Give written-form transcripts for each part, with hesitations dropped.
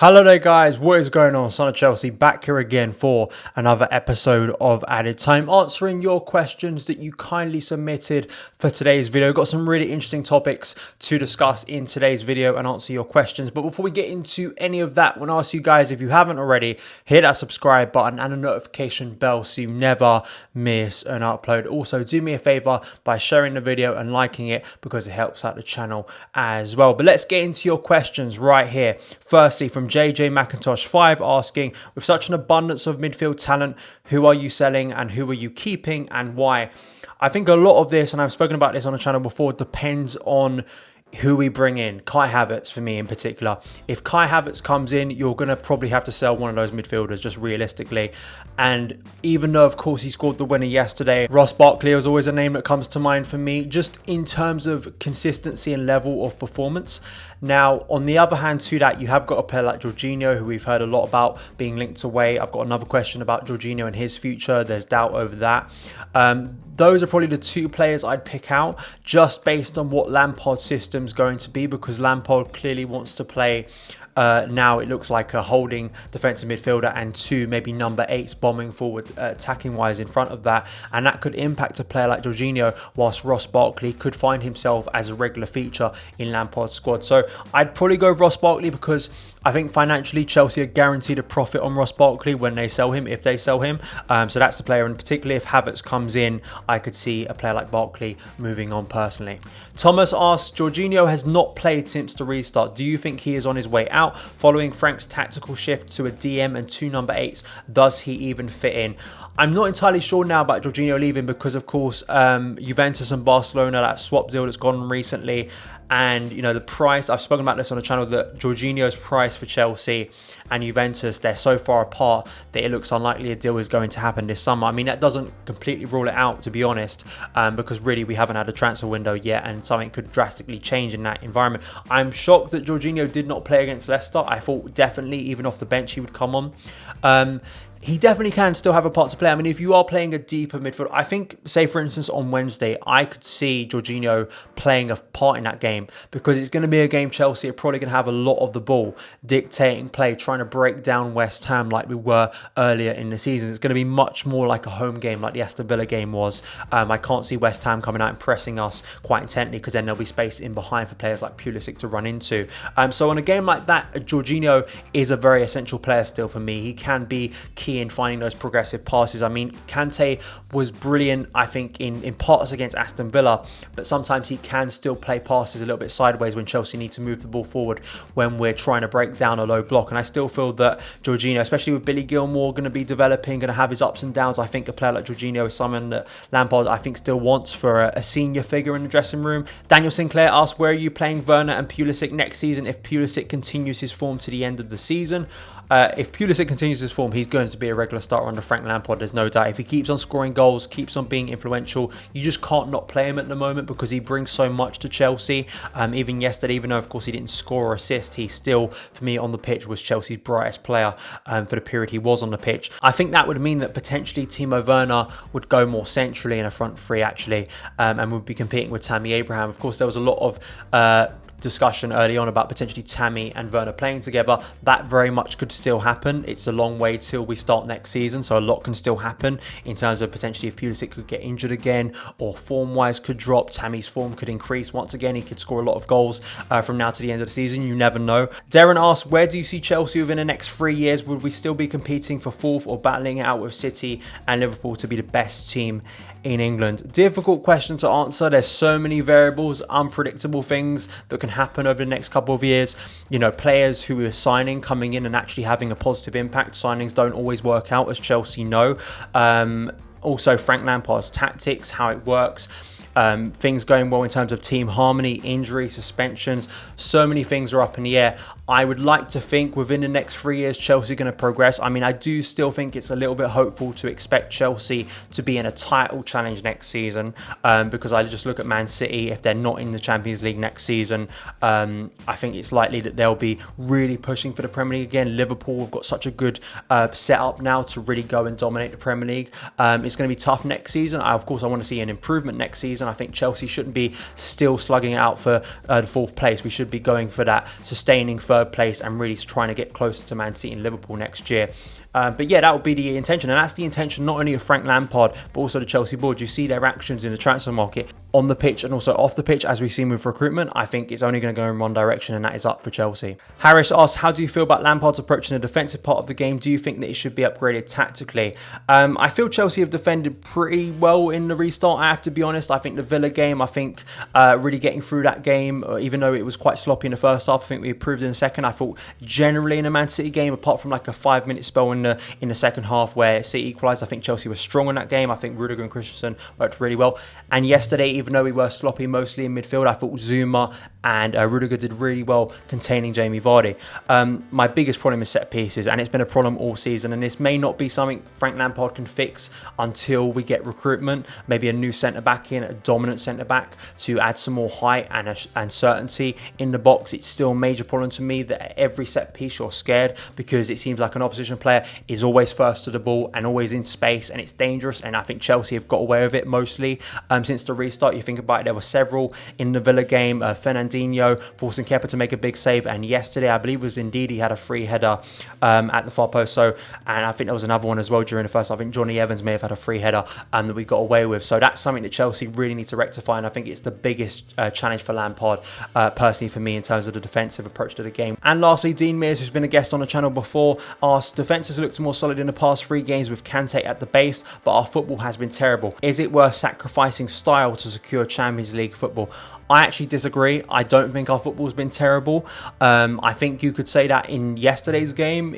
Hello there guys, what is going on? Son of Chelsea back here again for another episode of Added Time, answering your questions that you kindly submitted for today's video. Got some really interesting topics to discuss in today's video and answer your questions. But before we get into any of that, I want to ask you guys, if you haven't already, hit that subscribe button and a notification bell so you never miss an upload. Also, do me a favor by sharing the video and liking it because it helps out the channel as well. But let's get into your questions right here. Firstly, from JJ McIntosh 5 asking, with such an abundance of midfield talent, who are you selling and who are you keeping and why? I think a lot of this, and I've spoken about this on the channel before, depends on who we bring in. Kai Havertz for me in particular. If Kai Havertz comes in, you're going to probably have to sell one of those midfielders, just realistically. And even though, of course, he scored the winner yesterday, Ross Barkley is always a name that comes to mind for me, just in terms of consistency and level of performance. Now, on the other hand to that, you have got a player like Jorginho, who we've heard a lot about being linked away. I've got another question about Jorginho and his future. There's doubt over that. Those are probably the two players I'd pick out, just based on what Lampard's system's going to be, because Lampard clearly wants to play now it looks like a holding defensive midfielder and two maybe number 8s bombing forward attacking wise in front of that, and that could impact a player like Jorginho, whilst Ross Barkley could find himself as a regular feature in Lampard's squad. So I'd probably go with Ross Barkley because I think financially Chelsea are guaranteed a profit on Ross Barkley when they sell him, if they sell him. So that's the player, and particularly if Havertz comes in, I could see a player like Barkley moving on personally. Thomas asks, Jorginho has not played since the restart. Do you think he is on his way out following Frank's tactical shift to a DM and two number 8s? Does he even fit in? I'm not entirely sure now about Jorginho leaving because, of course, Juventus and Barcelona, that swap deal that's gone recently, and, you know, the price, I've spoken about this on the channel, that Jorginho's price for Chelsea and Juventus, they're so far apart that it looks unlikely a deal is going to happen this summer. I mean, that doesn't completely rule it out, to be honest, because really we haven't had a transfer window yet and something could drastically change in that environment. I'm shocked that Jorginho did not play against Leicester. I thought definitely even off the bench he would come on. He definitely can still have a part to play. I mean, if you are playing a deeper midfield, I think, say for instance on Wednesday, I could see Jorginho playing a part in that game, because it's going to be a game Chelsea are probably going to have a lot of the ball, dictating play, trying to break down West Ham like we were earlier in the season. It's going to be much more like a home game, like the Aston Villa game was. I can't see West Ham coming out and pressing us quite intently, because then there'll be space in behind for players like Pulisic to run into. So on a game like that, Jorginho is a very essential player still for me. He can be key in finding those progressive passes. I mean, Kante was brilliant, I think, in parts against Aston Villa, but sometimes he can still play passes a little bit sideways when Chelsea need to move the ball forward when we're trying to break down a low block. And I still feel that Jorginho, especially with Billy Gilmour going to be developing, going to have his ups and downs, I think a player like Jorginho is someone that Lampard, I think, still wants for a senior figure in the dressing room. Daniel Sinclair asks, where are you playing Werner and Pulisic next season if Pulisic continues his form to the end of the season? If Pulisic continues his form, he's going to be a regular starter under Frank Lampard, there's no doubt. If he keeps on scoring goals, keeps on being influential, you just can't not play him at the moment because he brings so much to Chelsea. Even yesterday, even though of course he didn't score or assist, he still, for me on the pitch, was Chelsea's brightest player for the period he was on the pitch. I think that would mean that potentially Timo Werner would go more centrally in a front three actually, and would be competing with Tammy Abraham. Of course, there was a lot of discussion early on about potentially Tammy and Werner playing together. That very much could still happen. It's a long way till we start next season, so a lot can still happen in terms of potentially if Pulisic could get injured again, or form wise could drop, Tammy's form could increase once again, he could score a lot of goals from now to the end of the season. You never know. Darren asks, where do you see Chelsea within the next 3 years? Would we still be competing for 4th or battling it out with City and Liverpool to be the best team in England? Difficult question to answer. There's so many variables, unpredictable things that can happen over the next couple of years. You know, players who are signing, coming in and actually having a positive impact. Signings don't always work out, as Chelsea know. Also, Frank Lampard's tactics, how it works. Things going well in terms of team harmony, injury, suspensions. So many things are up in the air. I would like to think within the next 3 years Chelsea are going to progress. I mean, I do still think it's a little bit hopeful to expect Chelsea to be in a title challenge next season, because I just look at Man City. If they're not in the Champions League next season, I think it's likely that they'll be really pushing for the Premier League again. Liverpool have got such a good setup now to really go and dominate the Premier League. It's going to be tough next season. Of course, I want to see an improvement next season. season. I think Chelsea shouldn't be still slugging it out for the 4th place. We should be going for that sustaining 3rd place and really trying to get closer to Man City and Liverpool next year. But yeah, that would be the intention, and that's the intention not only of Frank Lampard but also the Chelsea board. You see their actions in the transfer market on the pitch and also off the pitch, as we've seen with recruitment. I think it's only going to go in one direction, and that is up for Chelsea. Harris asks, how do you feel about Lampard's approach in the defensive part of the game? Do you think that it should be upgraded tactically? I feel Chelsea have defended pretty well in the restart, I have to be honest. I think the Villa game, I think really getting through that game, even though it was quite sloppy in the first half, I think we improved in the second. I thought generally in the Man City game, apart from like a 5-minute spell in the second half where City equalised, I think Chelsea was strong in that game. I think Rudiger and Christensen worked really well. And yesterday, even though we were sloppy mostly in midfield, I thought Zuma and Rudiger did really well containing Jamie Vardy. My biggest problem is set pieces, and it's been a problem all season, and this may not be something Frank Lampard can fix until we get recruitment, maybe a new centre-back in, a dominant centre-back to add some more height and certainty in the box. It's still a major problem to me that at every set piece you're scared, because it seems like an opposition player is always first to the ball and always in space, and it's dangerous, and I think Chelsea have got away with it mostly since the restart. You think about it, there were several in the Villa game, Fernandinho forcing Kepa to make a big save, and yesterday I believe it was indeed he had a free header at the far post, and I think there was another one as well during the first. I think Johnny Evans may have had a free header that we got away with, so that's something that Chelsea really need to rectify, and I think it's the biggest challenge for Lampard personally for me in terms of the defensive approach to the game. And lastly, Dean Mears, who's been a guest on the channel before, asked, defence has looked more solid in the past 3 games with Kante at the base, but our football has been terrible. Is it worth sacrificing style to secure Champions League football? I actually disagree. I don't think our football's been terrible. I think you could say that in yesterday's game,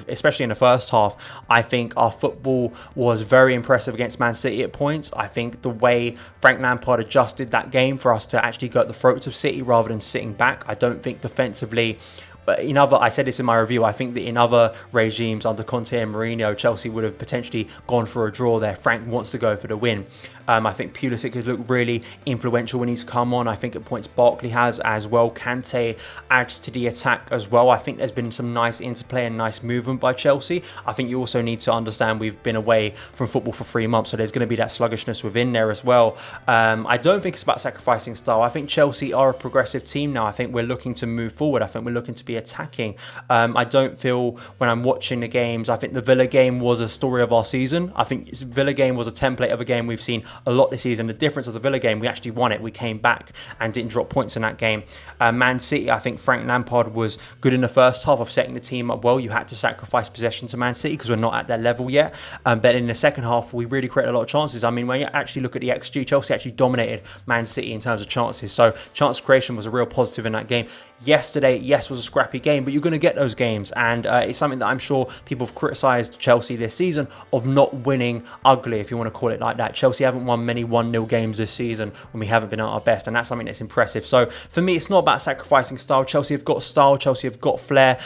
especially in the first half. I think our football was very impressive against Man City at points. I think the way Frank Lampard adjusted that game for us to actually go at the throats of City rather than sitting back, I don't think defensively. But I said this in my review, I think that in other regimes under Conte and Mourinho, Chelsea would have potentially gone for a draw there. Frank wants to go for the win. I think Pulisic has looked really influential when he's come on. I think at points Barkley has as well. Kante adds to the attack as well. I think there's been some nice interplay and nice movement by Chelsea. I think you also need to understand we've been away from football for 3 months, so there's going to be that sluggishness within there as well. I don't think it's about sacrificing style. I think Chelsea are a progressive team now. I think we're looking to move forward. I think we're looking to be attacking. I don't feel when I'm watching the games, I think the Villa game was a story of our season. I think Villa game was a template of a game we've seen a lot this season. The difference of the Villa game, we actually won it. We came back and didn't drop points in that game. Man City, I think Frank Lampard was good in the first half of setting the team up well. You had to sacrifice possession to Man City because we're not at their level yet. But in the second half, we really created a lot of chances. I mean, when you actually look at the XG, Chelsea actually dominated Man City in terms of chances. So chance creation was a real positive in that game. Yesterday, yes, was a scrappy game, but you're going to get those games, and it's something that I'm sure people have criticised Chelsea this season of not winning ugly, if you want to call it like that. Chelsea haven't won many 1-0 games this season when we haven't been at our best, and that's something that's impressive. So for me, it's not about sacrificing style. Chelsea have got style, Chelsea have got flair.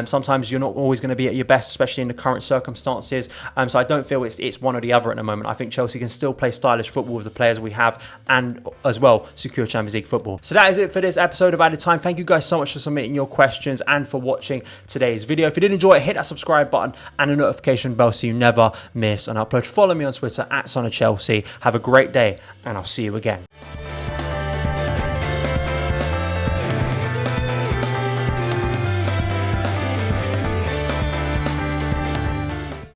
Sometimes you're not always going to be at your best, especially in the current circumstances. So I don't feel it's one or the other at the moment. I think Chelsea can still play stylish football with the players we have, and as well secure Champions League football. So that is it for this episode of Added Time. Thank you guys so much for submitting your questions and for watching today's video. If you did enjoy it, hit that subscribe button and the notification bell so you never miss an upload. Follow me on Twitter @SonOfChelsea. Have a great day, and I'll see you again.